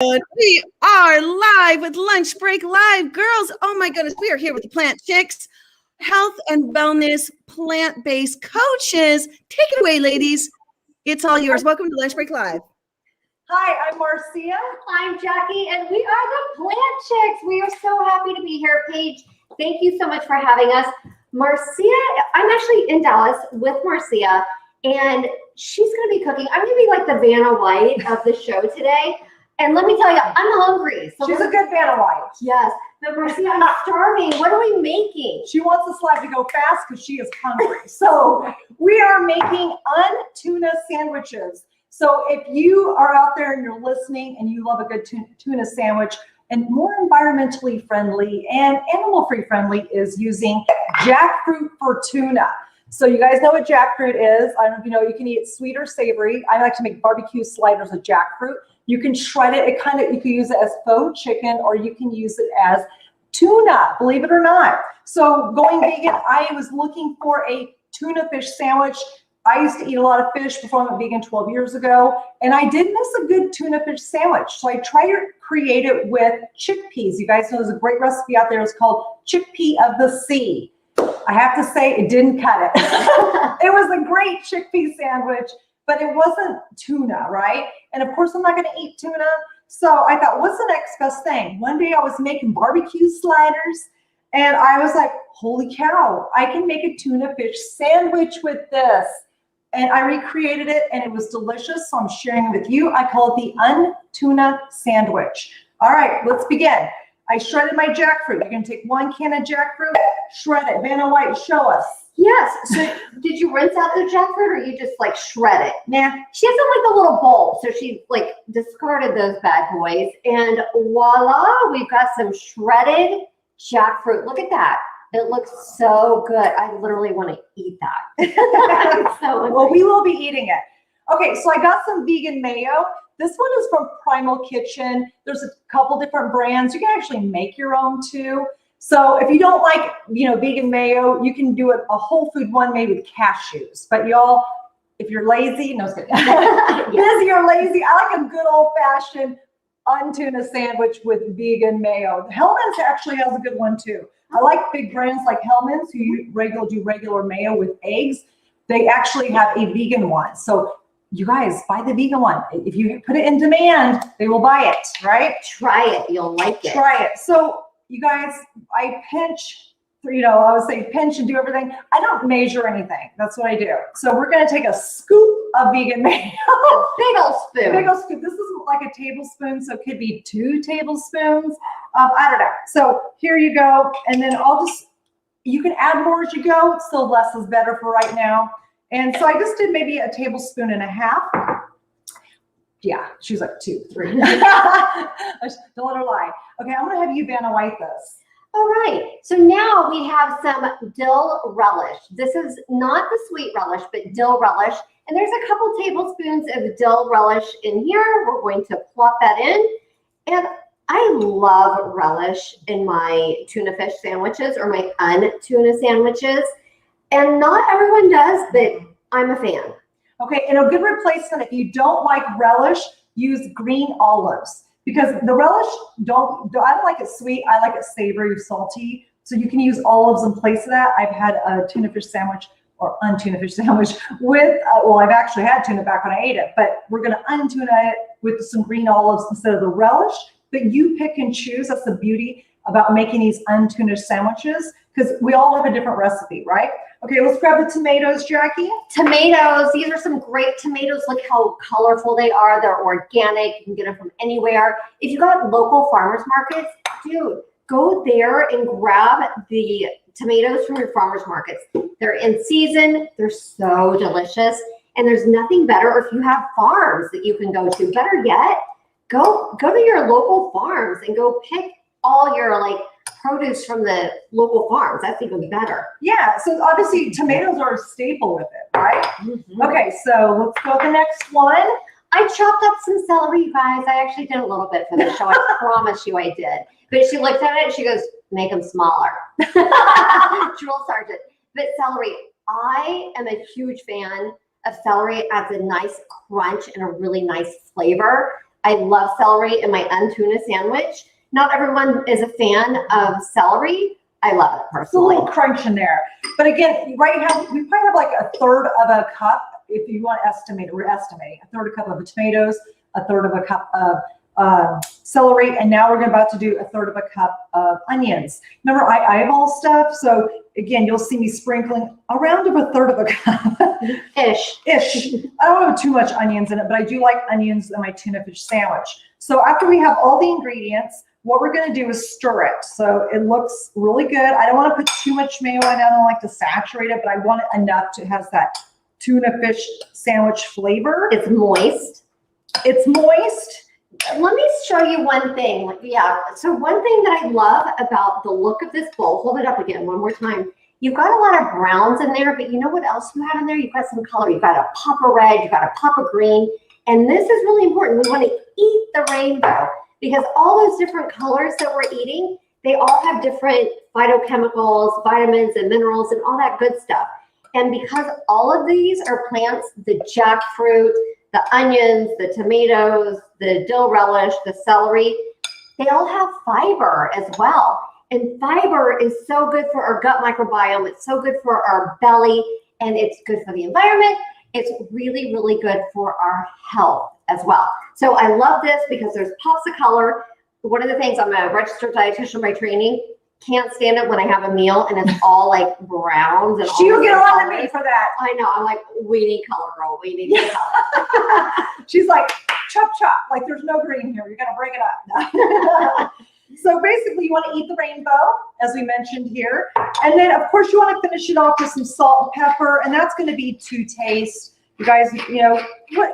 We are live with Lunch Break Live. Girls, oh my goodness, we are here with the Plant Chics, health and wellness, plant-based coaches. Take it away, ladies. It's all yours. Welcome to Lunch Break Live. Hi, I'm Marcia. I'm Jackie, and we are the Plant Chics. We are so happy to be here. Paige, thank you so much for having us. Marcia, I'm actually in Dallas with Marcia, and she's going to be cooking. I'm going to be like the Vanna White of the show today. And let me tell you, I'm hungry. So she's a good Vanna White. Yes. But Marcia, I'm starving. What are we making? She wants the slide to go fast because she is hungry. So we are making un-tuna sandwiches. So if you are out there and you're listening and you love a good tuna sandwich, and more environmentally friendly and animal-free friendly is using jackfruit for tuna. So you guys know what jackfruit is. I don't know if you know, you can eat it sweet or savory. I like to make barbecue sliders with jackfruit. You can shred it. You can use it as faux chicken, or you can use it as tuna, believe it or not. So going vegan, I was looking for a tuna fish sandwich. I used to eat a lot of fish before I went vegan 12 years ago, and I did miss a good tuna fish sandwich. So I tried to create it with chickpeas. You guys know there's a great recipe out there. It's called chickpea of the sea. I have to say it didn't cut it. It was a great chickpea sandwich, but it wasn't tuna, right? And of course, I'm not gonna eat tuna. So I thought, what's the next best thing? One day I was making barbecue sliders, and I was like, holy cow, I can make a tuna fish sandwich with this. And I recreated it, and it was delicious, so I'm sharing it with you. I call it the un-tuna sandwich. All right, let's begin. I shredded my jackfruit. You're gonna take 1 can of jackfruit, shred it. Vanna White, show us. Yes. So did you rinse out the jackfruit, or you just like shred it? Nah. She has them like a little bowl. So she like discarded those bad boys, and voila, we've got some shredded jackfruit. Look at that. It looks so good. I literally want to eat that. So well, we will be eating it. Okay, so I got some vegan mayo. This one is from Primal Kitchen. There's a couple different brands. You can actually make your own too. So if you don't like, vegan mayo, you can do a whole food one made with cashews. But y'all, if you're lazy, no, it's good. Busy or lazy, I like a good old fashioned un-tuna sandwich with vegan mayo. Hellman's actually has a good one too. I like big brands like Hellman's who do regular mayo with eggs. They actually have a vegan one. So you guys buy the vegan one. If you put it in demand, they will buy it, right? Try it. You'll like it. Try it. So you guys, I pinch, I would say pinch and do everything. I don't measure anything. That's what I do. So we're going to take a scoop of vegan mayo. Big old spoon. Big old scoop. This isn't like a tablespoon, so it could be 2 tablespoons. I don't know. So here you go. And then you can add more as you go. Still less is better for right now. And so I just did maybe 1.5 tablespoons. Yeah, she's like 2, 3. Don't let her lie. Okay, I'm gonna have you Vanna White this. All right, so now we have some dill relish. This is not the sweet relish, but dill relish. And there's a couple tablespoons of dill relish in here. We're going to plop that in. And I love relish in my tuna fish sandwiches or my un-tuna sandwiches. And not everyone does, but I'm a fan. Okay, and a good replacement, if you don't like relish, use green olives. Because the relish, I don't like it sweet, I like it savory, salty. So you can use olives in place of that. I've had a tuna fish sandwich or un-tuna fish sandwich with, I've actually had tuna back when I ate it, but we're gonna un-tuna it with some green olives instead of the relish. But you pick and choose. That's the beauty about making these un-tuna sandwiches, because we all have a different recipe, right? Okay, let's grab the tomatoes, Jackie. Tomatoes, these are some great tomatoes. Look how colorful they are. They're organic. You can get them from anywhere. If you got local farmers markets, dude, go there and grab the tomatoes from your farmers markets. They're in season. They're so delicious. And there's nothing better, or if you have farms that you can go to, better yet, go to your local farms and go pick all your produce from the local farms. That's even better. Yeah, so obviously tomatoes are a staple with it, right? Mm-hmm. Okay, so let's go to the next one. I chopped up some celery, you guys. I actually did a little bit for the show. I promise you I did. But she looked at it and she goes, make them smaller. Drill sergeant. But celery, I am a huge fan of celery. It adds a nice crunch and a really nice flavor. I love celery in my un-tuna sandwich. Not everyone is a fan of celery. I love it It's a little personally. crunch in there. But again, right now, we probably have like a third of a cup, if you want to estimate, we're estimating, a third of a cup of tomatoes, a third of a cup of celery, and now we're about to do a third of a cup of onions. Remember, I eyeball stuff, so again, you'll see me sprinkling around of a third of a cup. Ish. I don't have too much onions in it, but I do like onions in my tuna fish sandwich. So after we have all the ingredients, what we're gonna do is stir it. So it looks really good. I don't wanna put too much mayo in it. I don't like to saturate it, but I want it enough to have that tuna fish sandwich flavor. It's moist. It's moist. Let me show you one thing. Yeah, so one thing that I love about the look of this bowl, hold it up again one more time. You've got a lot of browns in there, but you know what else you have in there? You've got some color. You've got a pop of red, you've got a pop of green, and this is really important. We want to eat the rainbow because all those different colors that we're eating, they all have different phytochemicals, vitamins, and minerals, and all that good stuff. And because all of these are plants, the jackfruit, the onions, the tomatoes, the dill relish, the celery, they all have fiber as well. And fiber is so good for our gut microbiome. It's so good for our belly, and it's good for the environment. It's really, really good for our health as well. So I love this because there's pops of color. One of the things, I'm a registered dietitian by training, can't stand it when I have a meal and it's all like browns and She'll all get these on to colors. me for that. I know. I'm like, we need color, girl. We need color. She's like, chop, chop. Like there's no green here. You're gonna break it up. So basically you want to eat the rainbow, as we mentioned here. And then of course you want to finish it off with some salt and pepper, and that's going to be to taste. You guys, you know,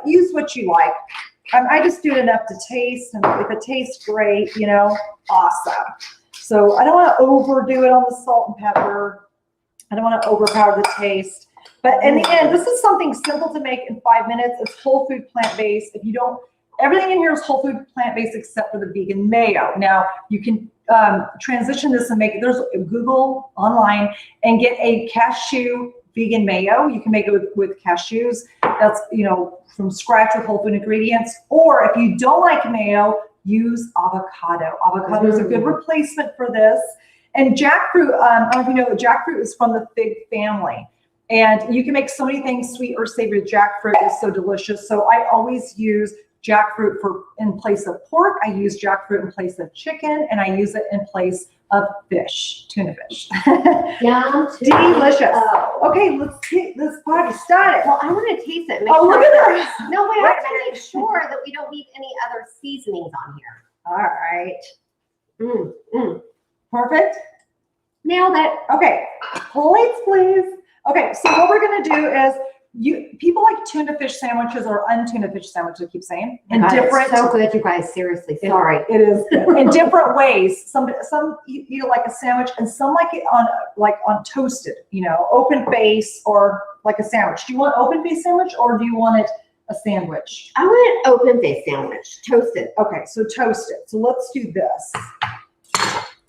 use what you like. I just do it enough to taste, and if it tastes great, you know, awesome. So I don't want to overdo it on the salt and pepper. I don't want to overpower the taste. But in the end, this is something simple to make in 5 minutes. It's whole food plant-based. If you don't, everything in here is whole food plant-based except for the vegan mayo. Now you can transition this and make it. There's Google online and get a cashew vegan mayo. You can make it with cashews. That's, you know, from scratch with whole food ingredients. Or if you don't like mayo, use avocado. Avocado is a good replacement for this. And jackfruit, I don't know if you know, jackfruit is from the fig family. And you can make so many things sweet or savory. Jackfruit is so delicious. So I always use jackfruit in place of pork. I use jackfruit in place of chicken, and I use it in place of fish, tuna fish. Yum. Delicious. Oh. Okay, let's get this party started. Well, I want to taste it. Oh, look at her. No, wait, I Wait have a to make sure that we don't need any other seasonings on here. All right. Mm. Perfect. Nailed it. Okay, plates, please. Okay, so what we're gonna do is, people like tuna fish sandwiches or untuna fish sandwiches, I keep saying, in God, different. it's so good, you guys. Seriously, sorry. It is in different ways. Some eat it like a sandwich, and some like it on toasted. You know, open face or like a sandwich. Do you want open face sandwich or do you want it a sandwich? I want an open face sandwich, toasted. Okay, so toasted. So let's do this.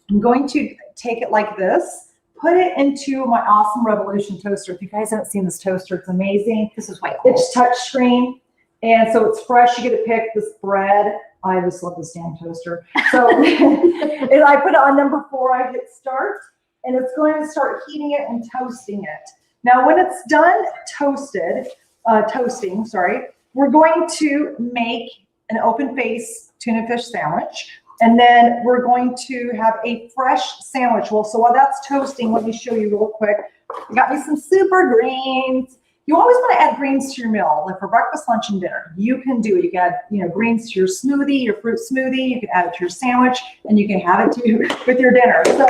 I'm going to take it like this. Put it into my awesome Revolution toaster. If you guys haven't seen this toaster, it's amazing. This is quite cool. It's touch screen, and so it's fresh. You get to pick this bread. I just love this damn toaster. So and I put it on number 4. I hit start, and it's going to start heating it and toasting it. Now, when it's done toasting, we're going to make an open face tuna fish sandwich. And then we're going to have a fresh sandwich. Well, so while that's toasting, let me show you real quick. I got me some super greens. You always want to add greens to your meal, like for breakfast, lunch, and dinner. You can do it. You can add, you know, greens to your smoothie, your fruit smoothie. You can add it to your sandwich, and you can have it too with your dinner. So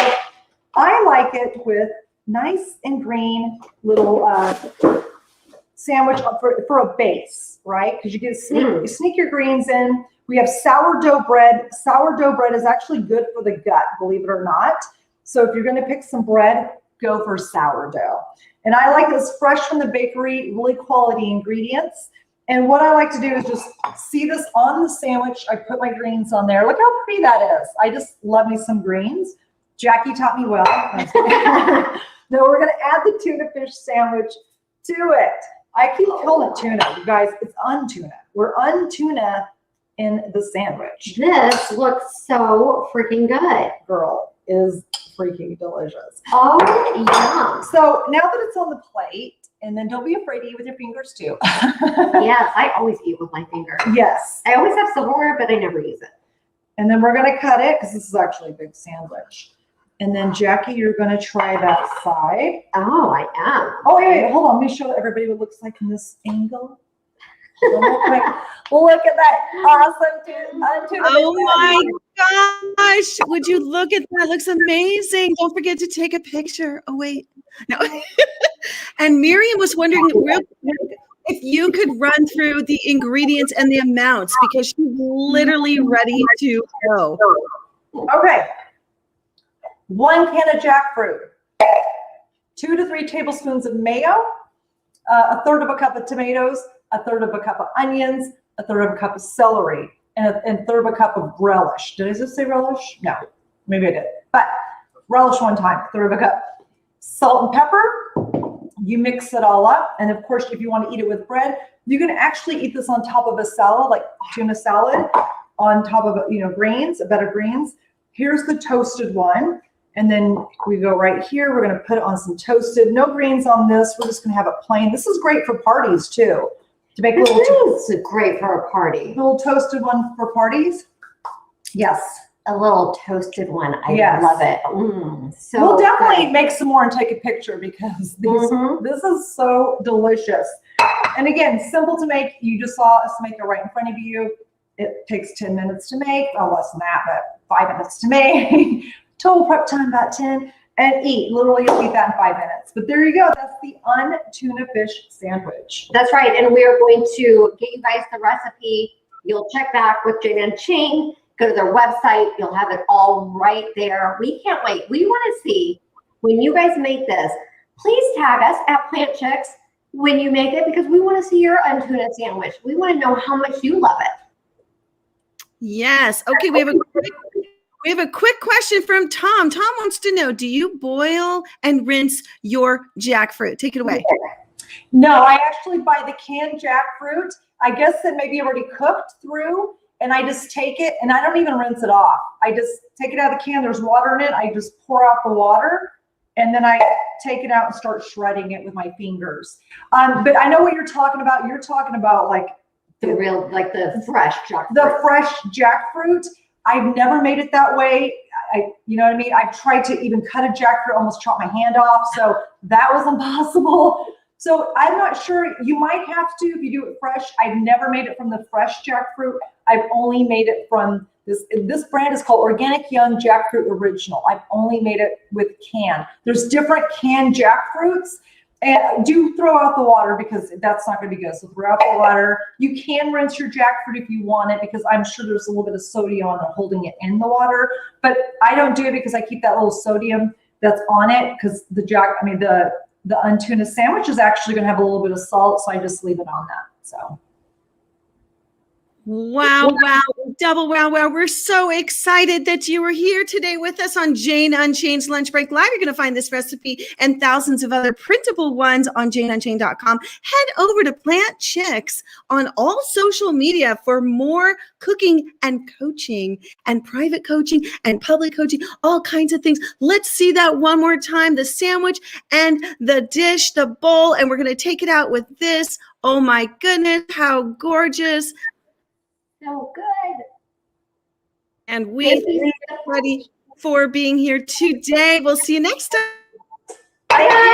I like it with nice and green little sandwich for a base, right? Because you get you sneak your greens in. We have sourdough bread. Sourdough bread is actually good for the gut, believe it or not. So if you're going to pick some bread, go for sourdough. And I like this fresh from the bakery, really quality ingredients. And what I like to do is just see this on the sandwich. I put my greens on there. Look how pretty that is. I just love me some greens. Jackie taught me well. Now we're going to add the tuna fish sandwich to it. I keep calling it tuna, you guys. It's un-tuna. We're un-tuna in the sandwich. This looks so freaking good. Girl, is freaking delicious. Oh, yum. So now that it's on the plate, and then don't be afraid to eat with your fingers too. Yes, I always eat with my finger. Yes. I always have silverware, but I never use it. And then we're going to cut it because this is actually a big sandwich. And then Jackie, you're going to try that side. Oh, I am. Oh, wait, hold on. Let me show everybody what it looks like in this angle. Hold on real quick. Look at that awesome tuna. Oh my gosh. Would you look at that? It looks amazing. Don't forget to take a picture. Oh, wait. No. And Miriam was wondering real quick if you could run through the ingredients and the amounts because she's literally ready to go. Okay. 1 can of jackfruit, 2 to 3 tablespoons of mayo, 1/3 cup of tomatoes, 1/3 cup of onions, 1/3 cup of celery, and 1/3 cup of relish. Did I just say relish? No, maybe I did. But relish one time, 1/3 cup. Salt and pepper. You mix it all up. And of course, if you want to eat it with bread, you can actually eat this on top of a salad, like tuna salad, on top of, greens, a bed of greens. Here's the toasted one. And then we go right here. We're going to put it on some toasted. No greens on this. We're just going to have it plain. This is great for parties too. To make This is great for a party. little toasted one for parties. Yes. A little toasted one. I Yes. love it. So We'll definitely good. make some more and take a picture because this is so delicious. And again, simple to make. You just saw us make it right in front of you. It takes 10 minutes to make. Oh, less than that, but 5 minutes to make. Total prep time about 10. And eat. Literally, you'll eat that in 5 minutes. But there you go. That's the un-tuna fish sandwich. That's right. And we are going to get you guys the recipe. You'll check back with Jane and Ching. Go to their website. You'll have it all right there. We can't wait. We want to see when you guys make this. Please tag us at Plant Chics when you make it because we want to see your un-tuna sandwich. We want to know how much you love it. Yes. Okay, we have a quick question from Tom. Tom wants to know, do you boil and rinse your jackfruit? Take it away. No, I actually buy the canned jackfruit. I guess it may be already cooked through. And I just take it and I don't even rinse it off. I just take it out of the can. There's water in it. I just pour out the water and then I take it out and start shredding it with my fingers. But I know what you're talking about. You're talking about like the fresh jackfruit. The fresh jackfruit. I've never made it that way. You know what I mean? I've tried to even cut a jackfruit, almost chopped my hand off. So that was impossible. So I'm not sure. You might have to if you do it fresh. I've never made it from the fresh jackfruit. I've only made it from this brand is called Organic Young Jackfruit Original. I've only made it with can. There's different canned jackfruits. And do throw out the water because that's not going to be good. So throw out the water. You can rinse your jackfruit if you want it because I'm sure there's a little bit of sodium on there holding it in the water. But I don't do it because I keep that little sodium that's on it because the un-tuna sandwich is actually going to have a little bit of salt. So I just leave it on that. So. Wow, double wow. We're so excited that you were here today with us on Jane Unchained's Lunch Break Live. You're going to find this recipe and thousands of other printable ones on janeunchained.com. Head over to Plant Chics on all social media for more cooking and coaching and private coaching and public coaching, all kinds of things. Let's see that one more time, the sandwich and the dish, the bowl, and we're going to take it out with this. Oh my goodness, how gorgeous. So good. And we thank you everybody for being here today. We'll see you next time. Bye.